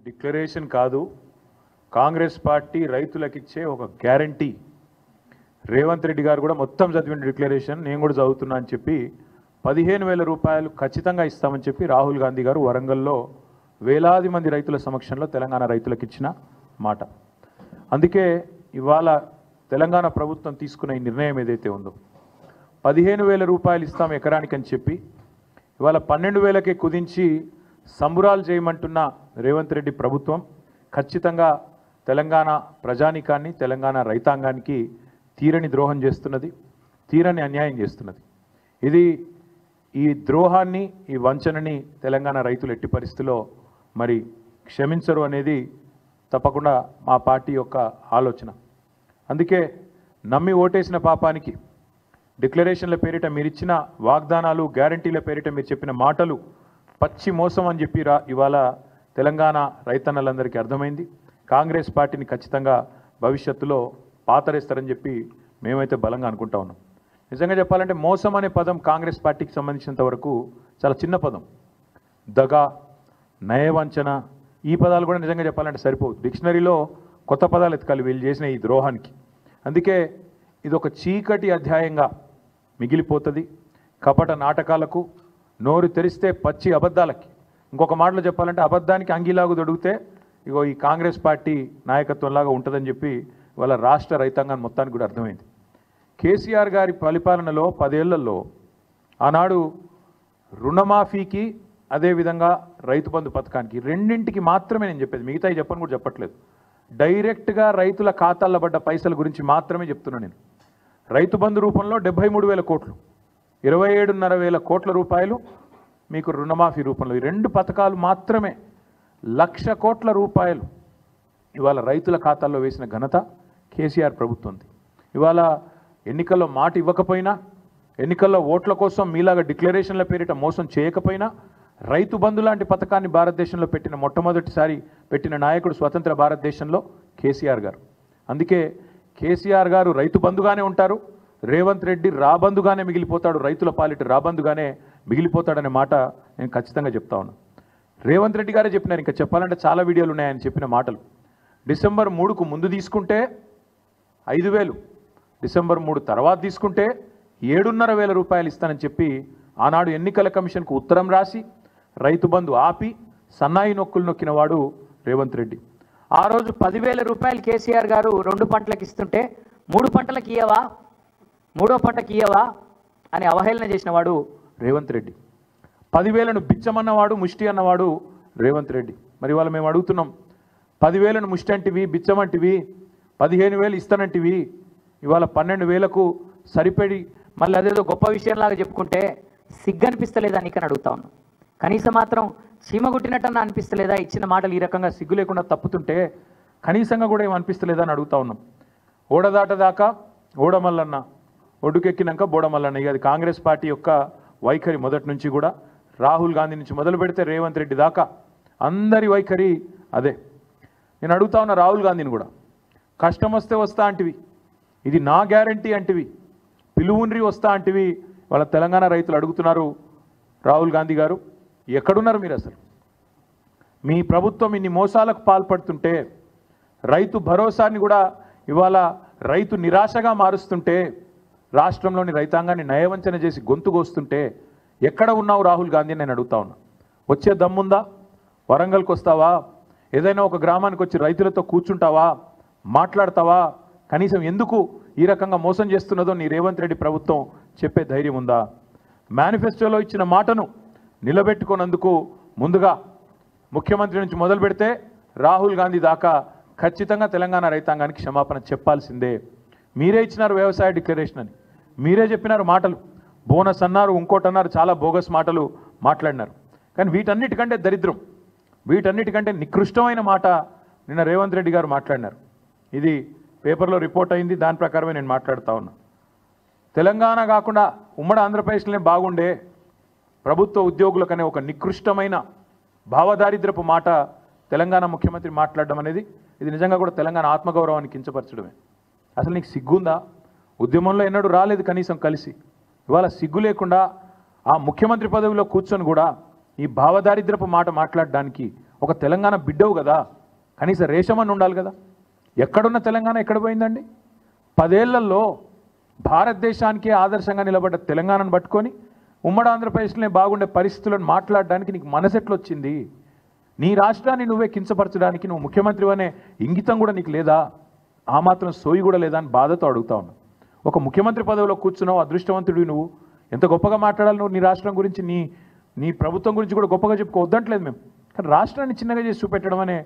Declaration కాదు, Congress party రైతులకిచ్చే ఒక guarantee. Revanth Reddy గారు కూడా మొత్తం చదివిన డిక్లరేషన్ నేను కూడా చదువుతున్నా అని చెప్పి 15,000 రూపాయలు ఖచ్చితంగా ఇస్తామని చెప్పి రాహుల్ గాంధీ గారు వరంగల్లో వేలాది మంది రైతుల సమక్షంలో తెలంగాణ రైతులకు ఇచ్చిన మాట. అందుకే ఇవాళ తెలంగాణ ప్రభుత్వం తీసుకున్న ఈ నిర్ణయం ఏదైతే ఉందో 15,000 రూపాయలు ఇస్తాం ఎకరానికి అని చెప్పి ఇవాళ 12,000కే కుదించి సంబురాలు చేయమంటున్న రేవంత్ రెడ్డి ప్రభుత్వం ఖచ్చితంగా తెలంగాణ ప్రజానికాన్ని, తెలంగాణ రైతాంగానికి తీరని ద్రోహం చేస్తున్నది, తీరని అన్యాయం చేస్తున్నది. ఈ ద్రోహాన్ని, ఈ వంచనని తెలంగాణ రైతులు ఎట్టి పరిస్థితిలో మరి క్షమించరు అనేది తప్పకుండా మా పార్టీ యొక్క ఆలోచన. అందుకే నమ్మి ఓటేసిన పాపానికి డిక్లరేషన్ల పేరిట మీరు ఇచ్చిన వాగ్దానాలు, గ్యారంటీల పేరిట మీరు చెప్పిన మాటలు పచ్చి మోసం అని చెప్పి ఇవాళ తెలంగాణ రైతన్నలందరికీ అర్థమైంది. కాంగ్రెస్ పార్టీని ఖచ్చితంగా భవిష్యత్తులో పాతరేస్తారని చెప్పి మేమైతే బలంగా అనుకుంటా ఉన్నాం. నిజంగా చెప్పాలంటే మోసం అనే పదం కాంగ్రెస్ పార్టీకి సంబంధించినంత వరకు చాలా చిన్న పదం. దగా, నయవంచన, ఈ పదాలు కూడా నిజంగా చెప్పాలంటే సరిపోదు. డిక్షనరీలో కొత్త పదాలు ఎతకాలి వీళ్ళు చేసిన ఈ ద్రోహానికి. అందుకే ఇది ఒక చీకటి అధ్యాయంగా మిగిలిపోతుంది. కపట నాటకాలకు, నోరు తెరిస్తే పచ్చి అబద్ధాలకి. ఇంకొక మాటలో చెప్పాలంటే అబద్ధానికి అంగిలాగు దొడిగితే ఇగో ఈ కాంగ్రెస్ పార్టీ నాయకత్వంలాగా ఉంటుందని చెప్పి వాళ్ళ రాష్ట్ర రైతాంగాన్ని మొత్తానికి కూడా అర్థమైంది. కేసీఆర్ గారి పరిపాలనలో 10 ఏళ్లలో ఆనాడు రుణమాఫీకి, అదేవిధంగా రైతు బంధు పథకానికి, రెండింటికి మాత్రమే నేను చెప్పేది, మిగతా చెప్పని కూడా చెప్పట్లేదు. డైరెక్ట్గా రైతుల ఖాతాల్లో పడ్డ పైసల గురించి మాత్రమే చెప్తున్నాను నేను. రైతు బంధు రూపంలో 73,000 కోట్లు, 27,500 కోట్ల రూపాయలు మీకు రుణమాఫీ రూపంలో. ఈ 2 పథకాలు మాత్రమే 1,00,000 కోట్ల రూపాయలు ఇవాళ రైతుల ఖాతాల్లో వేసిన ఘనత కేసీఆర్ ప్రభుత్వంది. ఇవాళ ఎన్నికల్లో మాట ఇవ్వకపోయినా, ఎన్నికల్లో ఓట్ల కోసం మీలాగా డిక్లరేషన్ల పేరిట మోసం చేయకపోయినా, రైతు బంధు లాంటి పథకాన్ని భారతదేశంలో పెట్టిన మొట్టమొదటిసారి పెట్టిన నాయకుడు స్వతంత్ర భారతదేశంలో కేసీఆర్ గారు. అందుకే కేసీఆర్ గారు రైతు బంధుగానే ఉంటారు, రేవంత్ రెడ్డి రాబందుగానే మిగిలిపోతాడు, రైతుల పాలిట రాబందుగానే మిగిలిపోతాడనే మాట నేను ఖచ్చితంగా చెప్తా ఉన్నాను. రేవంత్ రెడ్డి గారే చెప్పినారు, ఇంకా చెప్పాలంటే చాలా వీడియోలు ఉన్నాయని చెప్పిన మాటలు. డిసెంబర్ 3కు ముందు తీసుకుంటే 5,000, డిసెంబర్ 3 తర్వాత తీసుకుంటే 7,500 రూపాయలు ఇస్తానని చెప్పి ఆనాడు ఎన్నికల కమిషన్కు ఉత్తరం రాసి రైతు బంధు ఆపి సన్నాయి నొక్కులు నొక్కిన వాడు రేవంత్ రెడ్డి. ఆ రోజు 10,000 రూపాయలు కేసీఆర్ గారు 2 పంటలకు ఇస్తుంటే 3 పంటలకు ఇయ్యవా, 3వ పంటకి ఇయ్యవా అని అవహేళన చేసిన వాడు రేవంత్ రెడ్డి. 10,000ను బిచ్చమన్నవాడు, ముష్టి అన్నవాడు రేవంత్ రెడ్డి. మరి ఇవాళ మేము అడుగుతున్నాం, 10,000ను ముష్టి అంటివి, బిచ్చమంటివి, 15,000 ఇస్తానంటివి, ఇవాళ 12,000కు సరిపడి మళ్ళీ అదేదో గొప్ప విషయంలాగా చెప్పుకుంటే సిగ్గనిపిస్తలేదా నీకని అడుగుతా ఉన్నాం. కనీసం మాత్రం చీమగుట్టినట్టన్నా అనిపిస్తలేదా? ఇచ్చిన మాటలు ఈ రకంగా సిగ్గు లేకుండా తప్పుతుంటే కనీసంగా కూడా ఏం అనిపిస్తలేదా అని అడుగుతా ఉన్నాం. ఓడదాటదాకా ఓడమల్లన్న, ఒడ్డుకెక్కినాక బోడమల్లన్న. ఇక అది కాంగ్రెస్ పార్టీ యొక్క వైఖరి మొదటి నుంచి కూడా. రాహుల్ గాంధీ నుంచి మొదలు పెడితే రేవంత్ రెడ్డి దాకా అందరి వైఖరి అదే. నేను అడుగుతా ఉన్నా రాహుల్ గాంధీని కూడా, కష్టం వస్తే వస్తా అంటివి, ఇది నా గ్యారంటీ అంటివి, పిలువుండ్రి వస్తా అంటివి. వాళ్ళ తెలంగాణ రైతులు అడుగుతున్నారు, రాహుల్ గాంధీ గారు ఎక్కడున్నారు మీరు? అసలు మీ ప్రభుత్వం ఇన్ని మోసాలకు పాల్పడుతుంటే, రైతు భరోసాని కూడా ఇవాళ రైతు నిరాశగా మారుస్తుంటే, రాష్ట్రంలోని రైతాంగాన్ని నయవంచన చేసి గొంతుకొస్తుంటే ఎక్కడ ఉన్నావు రాహుల్ గాంధీ నేను అడుగుతా ఉన్నా. వచ్చే దమ్ముందా? వరంగల్కి వస్తావా? ఏదైనా ఒక గ్రామానికి వచ్చి రైతులతో కూర్చుంటావా? మాట్లాడతావా? కనీసం ఎందుకు ఈ రకంగా మోసం చేస్తున్నదో నీ రేవంత్ రెడ్డి ప్రభుత్వం చెప్పే ధైర్యం ఉందా? మేనిఫెస్టోలో ఇచ్చిన మాటను నిలబెట్టుకున్నందుకు ముందుగా ముఖ్యమంత్రి నుంచి మొదలు పెడితే రాహుల్ గాంధీ దాకా ఖచ్చితంగా తెలంగాణ రైతాంగానికి క్షమాపణ చెప్పాల్సిందే. మీరే ఇచ్చినారు వ్యవసాయ డిక్లరేషన్ అని, మీరే చెప్పినారు మాటలు, బోనస్ అన్నారు, ఇంకోటి అన్నారు, చాలా బోగస్ మాటలు మాట్లాడినారు. కానీ వీటన్నిటికంటే దరిద్రం, వీటన్నిటికంటే నికృష్టమైన మాట నిన్న రేవంత్ రెడ్డి గారు మాట్లాడినారు. ఇది పేపర్లో రిపోర్ట్ అయింది, దాని ప్రకారమే నేను మాట్లాడుతూ ఉన్నా. తెలంగాణ కాకుండా ఉమ్మడి ఆంధ్రప్రదేశ్లోనే బాగుండే ప్రభుత్వ ఉద్యోగులకనే ఒక నికృష్టమైన భావదారిద్రపు మాట తెలంగాణ ముఖ్యమంత్రి మాట్లాడడం అనేది ఇది నిజంగా కూడా తెలంగాణ ఆత్మగౌరవాన్ని కించపరచడమే. అసలు నీకు సిగ్గుందా? ఉద్యమంలో ఎన్నడూ రాలేదు కనీసం కలిసి, ఇవాళ సిగ్గు లేకుండా ఆ ముఖ్యమంత్రి పదవిలో కూర్చొని కూడా ఈ భావదారిద్రపు మాట మాట్లాడడానికి ఒక తెలంగాణ బిడ్డవు కదా, కనీసం రేషమని ఉండాలి కదా. ఎక్కడున్న తెలంగాణ ఎక్కడ పోయిందండి? 10 ఏళ్లలో భారతదేశానికే ఆదర్శంగా నిలబడ్డ తెలంగాణను పట్టుకొని ఉమ్మడి ఆంధ్రప్రదేశ్లోనే బాగుండే పరిస్థితులను మాట్లాడడానికి నీకు మనసెట్లొచ్చింది? నీ రాష్ట్రాన్ని నువ్వే కించపరచడానికి నువ్వు ముఖ్యమంత్రి అనే ఇంగితం కూడా నీకు లేదా? ఆ మాత్రం సోయి కూడా లేదా అని బాధతో అడుగుతా ఉన్నా. ఒక ముఖ్యమంత్రి పదవిలో కూర్చున్నావు, అదృష్టవంతుడివి నువ్వు. ఎంత గొప్పగా మాట్లాడాలి నువ్వు నీ రాష్ట్రం గురించి, నీ ప్రభుత్వం గురించి కూడా గొప్పగా చెప్పుకోవద్దంటలేదు మేము. కానీ రాష్ట్రాన్ని చిన్నగా చేసి చూపెట్టడం అనే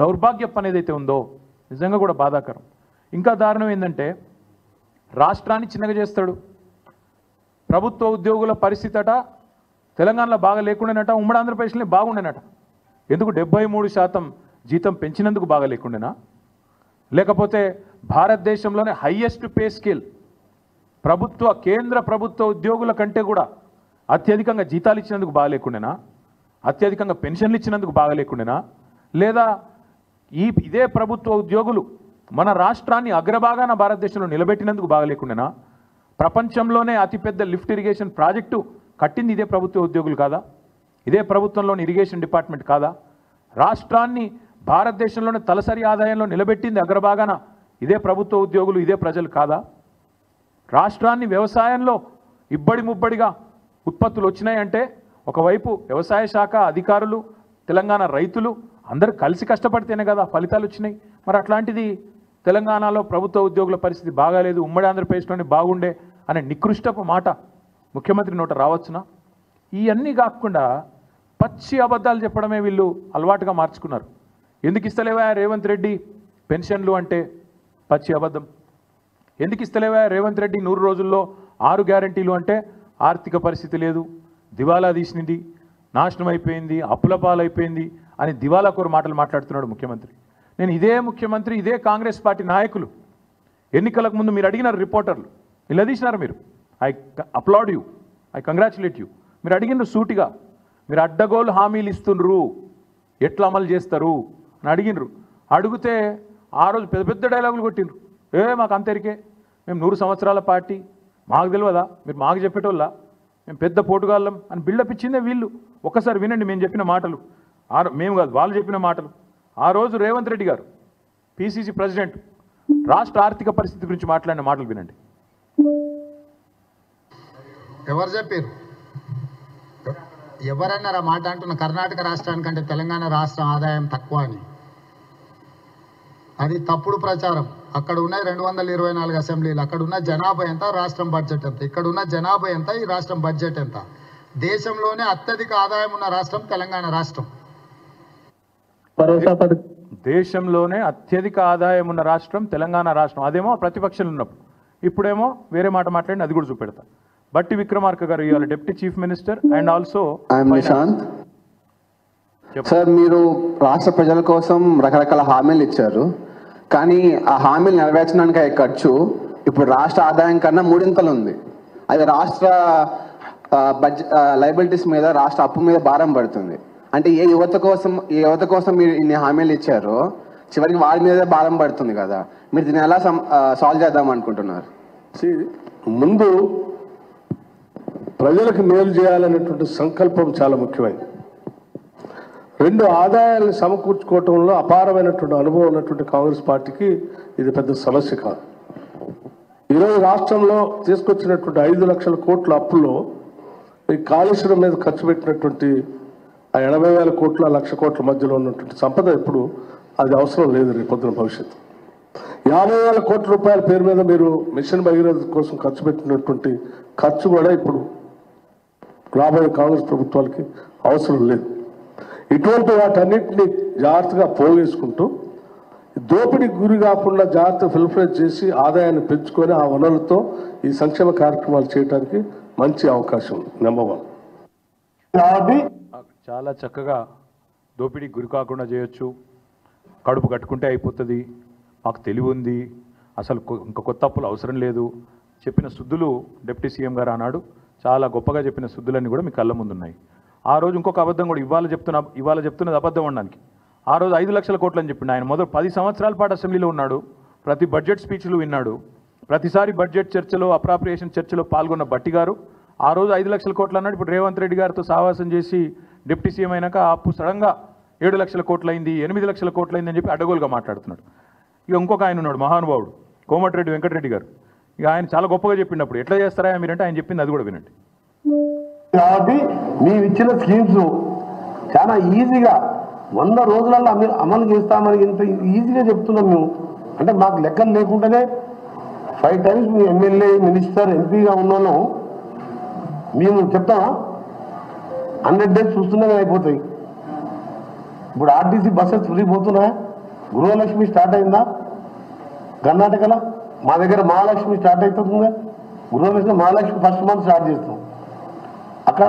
దౌర్భాగ్యం అనేది అయితే ఉందో నిజంగా కూడా బాధాకరం. ఇంకా దారుణం ఏంటంటే రాష్ట్రాన్ని చిన్నగా చేస్తాడు. ప్రభుత్వ ఉద్యోగుల పరిస్థితి అట తెలంగాణలో బాగా లేకుండానట, ఉమ్మడి ఆంధ్రప్రదేశ్లో బాగుండేనట. ఎందుకు 73% జీతం పెంచినందుకు బాగా లేకుండేనా? లేకపోతే భారతదేశంలోనే హైయెస్ట్ పే స్కేల్ కేంద్ర ప్రభుత్వ ఉద్యోగుల కంటే కూడా అత్యధికంగా జీతాలు ఇచ్చినందుకు బాగా లేకుండేనా? అత్యధికంగా పెన్షన్లు ఇచ్చినందుకు బాగా లేకుండేనా? లేదా ఇదే ప్రభుత్వ ఉద్యోగులు మన రాష్ట్రాన్ని అగ్రభాగాన భారతదేశంలో నిలబెట్టినందుకు బాగా లేకుండేనా? ప్రపంచంలోనే అతిపెద్ద లిఫ్ట్ ఇరిగేషన్ ప్రాజెక్టు కట్టింది ఇదే ప్రభుత్వ ఉద్యోగులు కాదా? ఇదే ప్రభుత్వంలోని ఇరిగేషన్ డిపార్ట్మెంట్ కాదా? రాష్ట్రాన్ని భారతదేశంలోనే తలసరి ఆదాయంలో నిలబెట్టింది అగ్రభాగాన ఇదే ప్రభుత్వ ఉద్యోగులు, ఇదే ప్రజలు కాదా? రాష్ట్రాన్ని వ్యవసాయంలో ఇబ్బడి ముబ్బడిగా ఉత్పత్తులు వచ్చినాయంటే ఒకవైపు వ్యవసాయ శాఖ అధికారులు, తెలంగాణ రైతులు అందరూ కలిసి కష్టపడితేనే కదా ఫలితాలు వచ్చినాయి. మరి అట్లాంటిది తెలంగాణలో ప్రభుత్వ ఉద్యోగుల పరిస్థితి బాగాలేదు, ఉమ్మడి ఆంధ్రప్రదేశ్లోనే బాగుండే అనే నికృష్టపు మాట ముఖ్యమంత్రి నోట రావచ్చునా? ఇవన్నీ కాకుండా పచ్చి అబద్ధాలు చెప్పడమే వీళ్ళు అలవాటుగా మార్చుకున్నారు. ఎందుకు ఇస్తలేవా రేవంత్ రెడ్డి పెన్షన్లు అంటే పచ్చి అబద్ధం. ఎందుకు ఇస్తలేవా రేవంత్ రెడ్డి 100 రోజుల్లో 6 గ్యారంటీలు అంటే ఆర్థిక పరిస్థితి లేదు, దివాలా తీసినది, నాశనం అయిపోయింది, అప్పుల పాలైపోయింది అని దివాలాకోరు మాటలు మాట్లాడుతున్నాడు ముఖ్యమంత్రి. నేను ఇదే ముఖ్యమంత్రి, ఇదే కాంగ్రెస్ పార్టీ నాయకులు ఎన్నికలకు ముందు మీరు అడిగినారు, రిపోర్టర్లు నిలదీసినారు. మీరు I applaud you, I congratulate you. మీరు అడిగినారు సూటిగా, మీరు అడ్డగోలు హామీలు ఇస్తుండ్రు, ఎట్లా అమలు చేస్తారు అని అడిగినరు. అడిగితే ఆ రోజు పెద్ద పెద్ద డైలాగులు కొట్టిండ్రు. మాకు అంతరికే, మేము 100 సంవత్సరాల పార్టీ, మాకు తెలియదా, మీరు మాకు చెప్పేటోళ్ళ, మేము పెద్ద పోటుగాళ్ళం అని బిల్డప్ ఇచ్చిందే వీళ్ళు. ఒక్కసారి వినండి మేము చెప్పిన మాటలు. మేము కాదు, వాళ్ళు చెప్పిన మాటలు. ఆ రోజు రేవంత్ రెడ్డి గారు పిసిసి ప్రెసిడెంట్ రాష్ట్ర ఆర్థిక పరిస్థితి గురించి మాట్లాడిన మాటలు వినండి. ఎవరు చెప్పారు? ఎవరన్నారు ఆ మాట? అంటున్న కర్ణాటక రాష్ట్రానికంటే తెలంగాణ రాష్ట్రం ఆదాయం తక్కువ అని. అది తప్పుడు ప్రచారం. అక్కడ ఉన్న 224 అసెంబ్లీలు, అక్కడ ఉన్న జనాభా ఎంత, రాష్ట్రం బడ్జెట్ ఎంత, ఇక్కడ ఉన్న జనాభా ఎంత, ఈ రాష్ట్రం బడ్జెట్ ఎంత. దేశంలోనే అత్యధిక ఆదాయం ఉన్న రాష్ట్రం తెలంగాణ రాష్ట్రం. దేశంలోనే అత్యధిక ఆదాయం ఉన్న రాష్ట్రం తెలంగాణ రాష్ట్రం. అదేమో ప్రతిపక్షాలు ఉన్నప్పుడు, ఇప్పుడేమో వేరే మాట మాట్లాడి అది కూడా చూపెడతా. బట్టి విక్రమార్క గారు ఇవాళ deputy chief minister and also Nishant sir, మీరు రాష్ట్ర ప్రజల కోసం రకరకాల హామీలు ఇచ్చారు, కానీ ఆ హామీలు నెరవేర్చడానికి అయ్యే ఖర్చు ఇప్పుడు రాష్ట్ర ఆదాయం కన్నా 3 ఇంతలు ఉంది. అది రాష్ట్ర లయబిలిటీస్ మీద, రాష్ట్ర అప్పు మీద భారం పడుతుంది. అంటే ఏ యువత కోసం మీరు ఇన్ని హామీలు ఇచ్చారో చివరికి వారి మీదే భారం పడుతుంది కదా. మీరు దీన్ని ఎలా సాల్వ్ చేద్దాం అనుకుంటున్నారు? ముందు ప్రజలకు మేలు చేయాలనేటువంటి సంకల్పం చాలా ముఖ్యమైనది. 2 ఆదాయాలను సమకూర్చుకోవటంలో అపారమైనటువంటి అనుభవం ఉన్నటువంటి కాంగ్రెస్ పార్టీకి ఇది పెద్ద సమస్య కాదు. ఈరోజు రాష్ట్రంలో తీసుకొచ్చినటువంటి 5 లక్షల కోట్ల అప్పుల్లో ఈ కాళేశ్వరం మీద ఖర్చు పెట్టినటువంటి ఆ 80,000 కోట్ల 1,00,000 కోట్ల మధ్యలో ఉన్నటువంటి సంపద ఇప్పుడు అది అవసరం లేదు. రేపు పొద్దున భవిష్యత్తు 50,000 కోట్ల రూపాయల పేరు మీద మీరు మిషన్ భగీరథ కోసం ఖర్చు పెట్టినటువంటి ఖర్చు కూడా ఇప్పుడు రాబోయే కాంగ్రెస్ ప్రభుత్వాలకి అవసరం లేదు. ఇటువంటి వాటన్నింటినీ జాగ్రత్తగా పోగేసుకుంటూ దోపిడీకి గురి కాకుండా జాగ్రత్త ఫిల్ఫ్రేజ్ చేసి ఆదాయాన్ని పెంచుకొని ఆ వనరులతో ఈ సంక్షేమ కార్యక్రమాలు చేయడానికి మంచి అవకాశం ఉంది. నెంబర్ 1. చాలా చక్కగా దోపిడీకి గురి కాకుండా చేయొచ్చు, కడుపు కట్టుకుంటే అయిపోతుంది, మాకు తెలివి ఉంది, అసలు ఇంకా కొత్త అప్పులు అవసరం లేదు చెప్పిన సుద్దులు డిప్యూటీ సీఎం గారు అన్నాడు. చాలా గొప్పగా చెప్పిన సుద్దులన్నీ కూడా మీ కళ్ళ ముందున్నాయి. ఆ రోజు ఇంకొక అబద్ధం కూడా ఇవాళ చెప్తున్నది అబద్ధం అనడానికి. ఆ రోజు 5 లక్షల కోట్లు అని చెప్పిండు. ఆయన మొదలు 10 సంవత్సరాల పాటు అసెంబ్లీలో ఉన్నాడు, ప్రతి బడ్జెట్ స్పీచ్లు విన్నాడు, ప్రతిసారి బడ్జెట్ చర్చలో అప్రాప్రియేషన్ చర్చలో పాల్గొన్న బట్టి గారు ఆ రోజు 5 లక్షల కోట్లు అన్నాడు. ఇప్పుడు రేవంత్ రెడ్డి గారితో సహవాసం చేసి డిప్యూటీ సీఎం అయినాక ఆ అప్పు సడన్గా 7 లక్షల కోట్లయింది 8 లక్షల కోట్లయింది అని చెప్పి అడ్డగోలుగా మాట్లాడుతున్నాడు. ఇక ఇంకొక ఆయన ఉన్నాడు మహానుభావుడు కోమటిరెడ్డి వెంకటరెడ్డి గారు. ఇక ఆయన చాలా గొప్పగా చెప్పినప్పుడు ఎట్లా చేస్తారా మీరంటే ఆయన చెప్పింది అది కూడా వినండి. కాబట్టి మేము ఇచ్చిన స్కీమ్స్ చాలా ఈజీగా 100 రోజులలో అమలు చేస్తామని ఇంత ఈజీగా చెప్తున్నాం మేము. అంటే మాకు లెక్కలు లేకుండానే 5 times మీ ఎమ్మెల్యే మినిస్టర్ ఎంపీగా ఉన్నాను మేము చెప్తామా? 100 days చూస్తున్నామే అయిపోతాయి. ఇప్పుడు ఆర్టీసీ బస్సెస్ ఫ్రీ పోతున్నాయా? గృహలక్ష్మి స్టార్ట్ అయిందా? కర్ణాటకలో మా దగ్గర మహాలక్ష్మి స్టార్ట్ అవుతుందా? గృహలక్ష్మి మహాలక్ష్మి ఫస్ట్ మంత్ స్టార్ట్ చేస్తాం. అక్కడ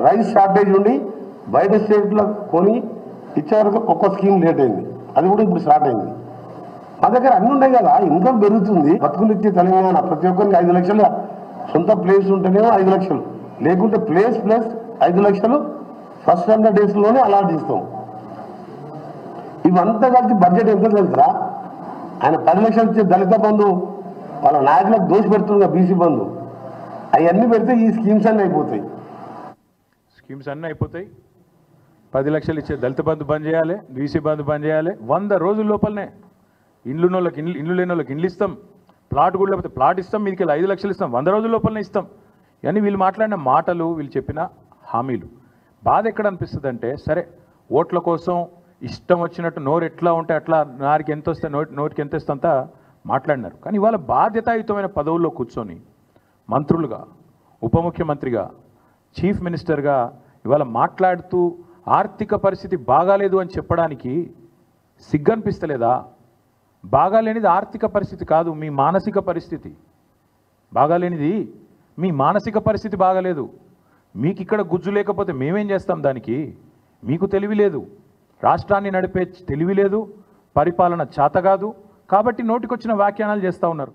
రైస్ షార్టేజ్ ఉండి బయట స్టేట్లో కొని ఇచ్చే వరకు ఒక్క స్కీమ్ లేట్ అయింది, అది కూడా ఇప్పుడు స్టార్ట్ అయింది. మా దగ్గర అన్నీ ఉన్నాయి కదా, ఇన్కమ్ పెరుగుతుంది. బతుకునిచ్చే తెలంగాణ ప్రతి ఒక్కరికి 5 లక్షలు సొంత ప్లేస్ ఉంటేనేమో 5 లక్షలు, లేకుంటే ప్లేస్ ప్లస్ 5 లక్షలు ఫస్ట్ 100 daysలోనే అలాట్ చేస్తాం. ఇవంతా కలిసి బడ్జెట్ ఎంత తెలుసా? ఆయన 10 లక్షలు ఇచ్చే దళిత బంధు వాళ్ళ నాయకులకు దోషి పెడుతుంది బీసీ బంధు, అవన్నీ పెడితే ఈ స్కీమ్స్ అన్నీ అయిపోతాయి. స్కీమ్స్ అన్నీ అయిపోతాయి. 10 లక్షలు ఇచ్చే దళిత బంధు బంద్ చేయాలి, బీసీ బంధు బంద్ చేయాలి. 100 రోజుల లోపలనే ఇండ్లు లేని వాళ్ళకి ఇండ్లు ఇస్తాం, ప్లాట్ కూడా లేకపోతే ప్లాట్ ఇస్తాం, మీదికి 5 లక్షలు ఇస్తాం, 100 రోజుల లోపలనే ఇస్తాం. ఇవన్నీ వీళ్ళు మాట్లాడిన మాటలు, వీళ్ళు చెప్పిన హామీలు. బాధ ఎక్కడ అనిపిస్తుంది అంటే, సరే ఓట్ల కోసం ఇష్టం వచ్చినట్టు నోరు ఎట్లా ఉంటే అట్లా నారికి ఎంత వస్తే నోటికి ఎంత ఇస్తే అంతా మాట్లాడినారు. కానీ ఇవాళ బాధ్యతాయుతమైన పదవుల్లో కూర్చొని మంత్రులుగా, ఉప ముఖ్యమంత్రిగా, చీఫ్ మినిస్టర్గా ఇవాళ మాట్లాడుతూ ఆర్థిక పరిస్థితి బాగాలేదు అని చెప్పడానికి సిగ్గనిపిస్తలేదా? బాగాలేనిది ఆర్థిక పరిస్థితి కాదు, మీ మానసిక పరిస్థితి. బాగాలేనిది మీ మానసిక పరిస్థితి బాగాలేదు. మీకు ఇక్కడ గుజ్జు లేకపోతే మేమేం చేస్తాం దానికి? మీకు తెలివి లేదు, రాష్ట్రాన్ని నడిపే తెలివి లేదు, పరిపాలన చేత కాదు, కాబట్టి నోటికొచ్చిన వ్యాఖ్యానాలు చేస్తూ ఉన్నారు.